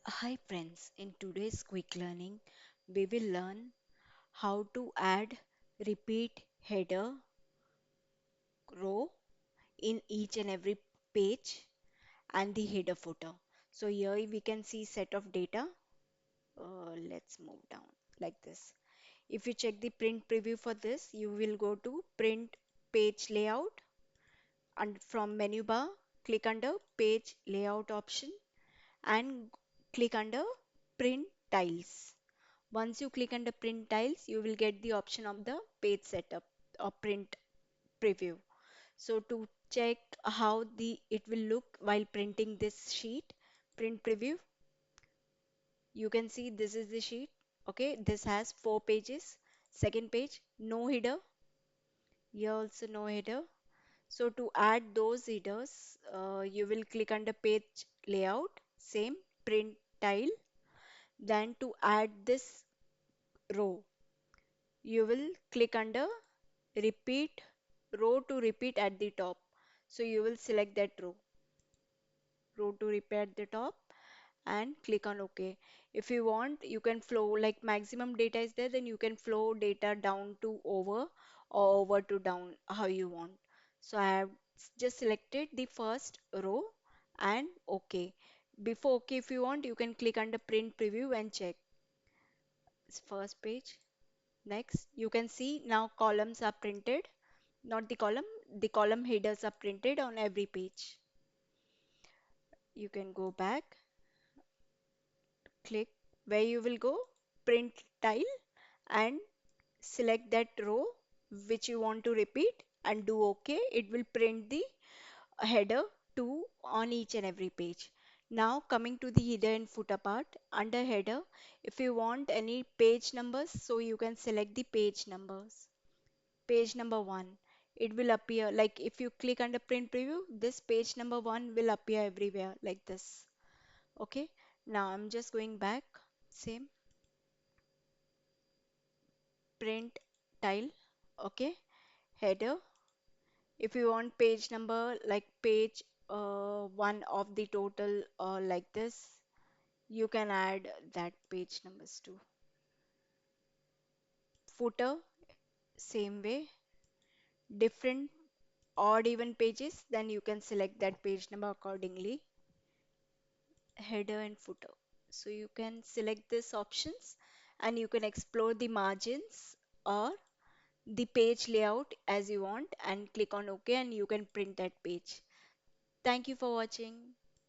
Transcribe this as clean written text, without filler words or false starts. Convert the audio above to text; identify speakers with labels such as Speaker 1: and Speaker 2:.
Speaker 1: Hi friends, in today's quick learning, we will learn how to add repeat header row in each and every page and the header footer. So here we can see set of data. Let's move down like this. If you check the print preview for this, you will go to print page layout and from menu bar, click under page layout option and click under print tiles. Once you click under print tiles, you will get the option of the page setup or print preview. So to check how the it will look while printing this sheet, print preview, you can see this is the sheet. Okay, this has 4 pages. Second page, no header. Here also no header. So to add those headers, you will click under page layout, same print tile. Then to add this row, you will click under repeat row to repeat at the top. So you will select that row to repeat at the top and click on OK. If you want, you can flow like maximum data is there, then you can flow data down to over or over to down how you want. So I have just selected the first row and OK. Before OK, if you want, you can click under print preview and check. First page. Next, you can see now columns are printed, not the column headers are printed on every page. You can go back, click where you will go, print tile, and select that row which you want to repeat and do OK. It will print the header to on each and every page. Now coming to the header and footer part, under header, if you want any page numbers, so you can select the page numbers. Page number 1, it will appear like if you click under print preview, this page number 1 will appear everywhere like this. Okay, now I'm just going back, same print tile. Okay, header, if you want page number like page 1 of the total like this, you can add that page numbers too. Footer, same way, different odd even pages, then you can select that page number accordingly. Header and footer. So you can select these options and you can explore the margins or the page layout as you want and click on OK and you can print that page. Thank you for watching.